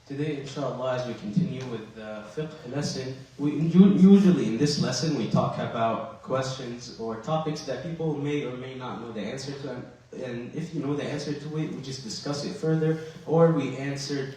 Today, inshallah, as we continue with the fiqh lesson, usually in this lesson we talk about questions or topics that people may or may not know the answer to. And if you know the answer to it, we just discuss it further, or we answer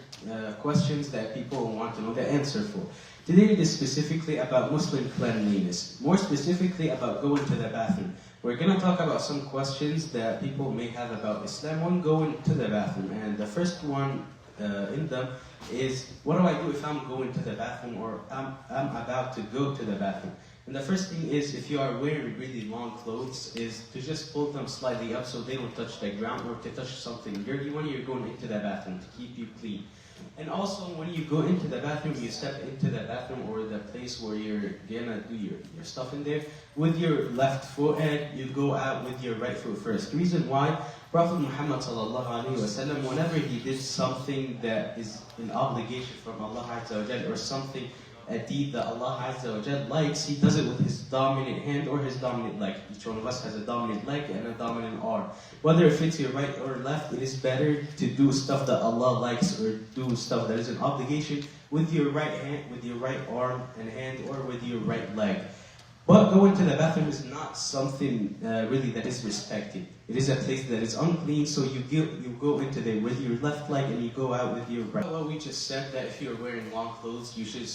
questions that people want to know the answer for. Today it is specifically about Muslim cleanliness, more specifically about going to the bathroom. We're going to talk about some questions that people may have about Islam when going to the bathroom. And the first one in them is, what do I do if I'm going to the bathroom or I'm about to go to the bathroom? And the first thing is, if you are wearing really long clothes, is to just pull them slightly up so they don't touch the ground or to touch something dirty when you're going into the bathroom to keep you clean. And also, when you go into the bathroom, you step into the bathroom or the place where you're gonna do your stuff in there with your left foot, and you go out with your right foot first. The reason why, Prophet Muhammad ﷺ, whenever he did something that is an obligation from Allah Azza wa Jal, or something, a deed that Allah Azza wa Jal likes, he does it with his dominant hand or his dominant leg. Each one of us has a dominant leg and a dominant arm. Whether if it's your right or left, it is better to do stuff that Allah likes or do stuff that is an obligation with your right hand, with your right arm and hand, or with your right leg. But going to the bathroom is not something really that is respected. It is a place that is unclean, so you go into there with your left leg and you go out with your right. Well, we just said that if you're wearing long clothes, you should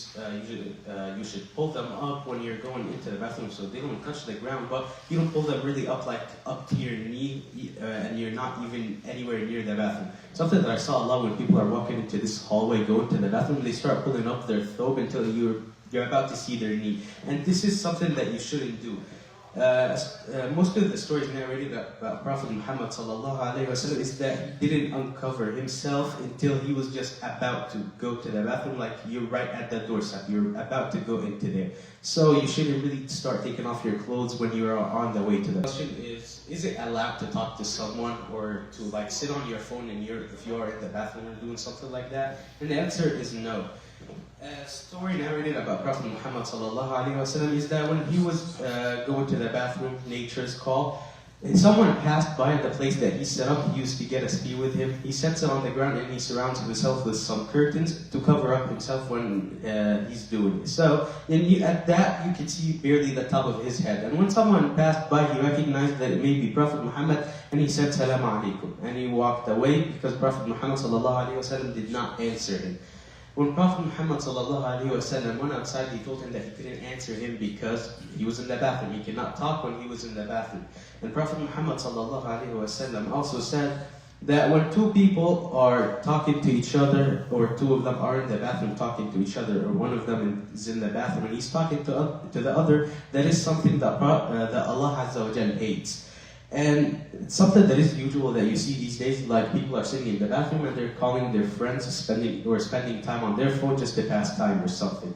pull them up when you're going into the bathroom so they don't touch the ground. But you don't pull them really up, like up to your knee, and you're not even anywhere near the bathroom. Something that I saw a lot when people are walking into this hallway, going to the bathroom, they start pulling up their thobe until you're about to see their knee. And this is something that you shouldn't do. Most of the stories narrated about Prophet Muhammad ﷺ is that he didn't uncover himself until he was just about to go to the bathroom, like you're right at the doorstep, you're about to go into there. So you shouldn't really start taking off your clothes when you are on the way to the question is it allowed to talk to someone or to like sit on your phone if you are in the bathroom or doing something like that? And the answer is no. A story narrated about Prophet Muhammad ﷺ is that when he was going to the bathroom, nature's call, and someone passed by the place that he set up. He used to get a spear with him. He sets it on the ground and he surrounds himself with some curtains to cover up himself when he's doing it. So at that, you can see barely the top of his head. And when someone passed by, he recognized that it may be Prophet Muhammad, and he said, "Salaam alaikum," and he walked away because Prophet Muhammad ﷺ did not answer him. When Prophet Muhammad ﷺ went outside, he told him that he couldn't answer him because he was in the bathroom. He could not talk when he was in the bathroom. And Prophet Muhammad ﷺ also said that when two people are talking to each other, or two of them are in the bathroom talking to each other, or one of them is in the bathroom and he's talking to the other, that is something that Allah Azza wa Jal hates. And it's something that is usual that you see these days, like people are sitting in the bathroom and they're calling their friends, spending time on their phone just to pass time or something.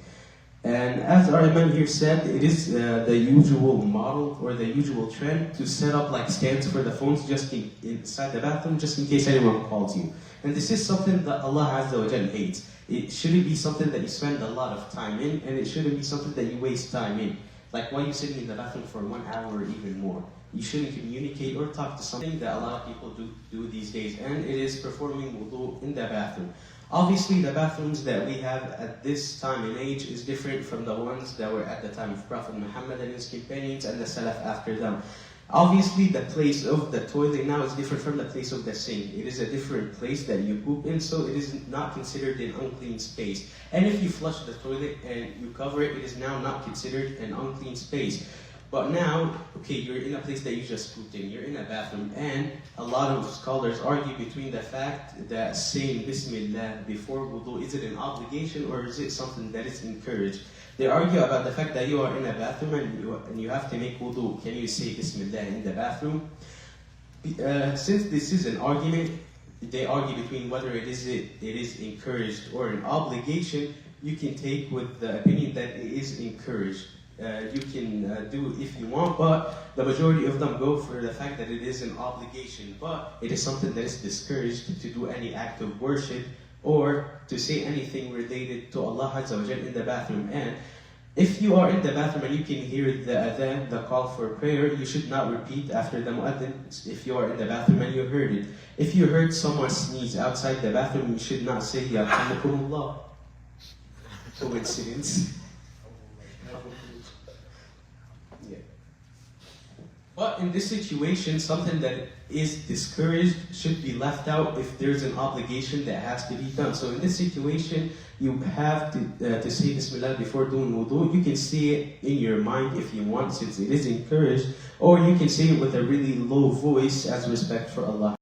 And as our Imam here said, it is the usual model or the usual trend to set up like stands for the phones just inside the bathroom, just in case anyone calls you. And this is something that Allah Azza wa Jal hates. It shouldn't be something that you spend a lot of time in, and it shouldn't be something that you waste time in. Like why are you sitting in the bathroom for 1 hour or even more? You shouldn't communicate or talk to something that a lot of people do these days, and it is performing wudu in the bathroom. Obviously, the bathrooms that we have at this time and age is different from the ones that were at the time of Prophet Muhammad and his companions and the Salaf after them. Obviously, the place of the toilet now is different from the place of the sink. It is a different place that you poop in, so it is not considered an unclean space. And if you flush the toilet and you cover it, it is now not considered an unclean space. But now, okay, you're in a place that you just pooped in, you're in a bathroom, and a lot of scholars argue between the fact that saying Bismillah before wudu, is it an obligation or is it something that is encouraged? They argue about the fact that you are in a bathroom and you have to make wudu. Can you say Bismillah in the bathroom? Since this is an argument, they argue between whether it is encouraged or an obligation. You can take with the opinion that it is encouraged. You can do if you want, but the majority of them go for the fact that it is an obligation, but it is something that is discouraged to do any act of worship or to say anything related to Allah Azza wa Jal in the bathroom. And If you are in the bathroom and you can hear the adhan, the call for prayer, you should not repeat after the muadhin if you are in the bathroom and you heard it. If you heard someone sneeze outside the bathroom, you should not say, Yarhamukumullah. Coincidence. Yeah. But in this situation, something that is discouraged should be left out if there's an obligation that has to be done. So in this situation, you have to say Bismillah before doing wudu. You can say it in your mind if you want, since it is encouraged, or you can say it with a really low voice as respect for Allah.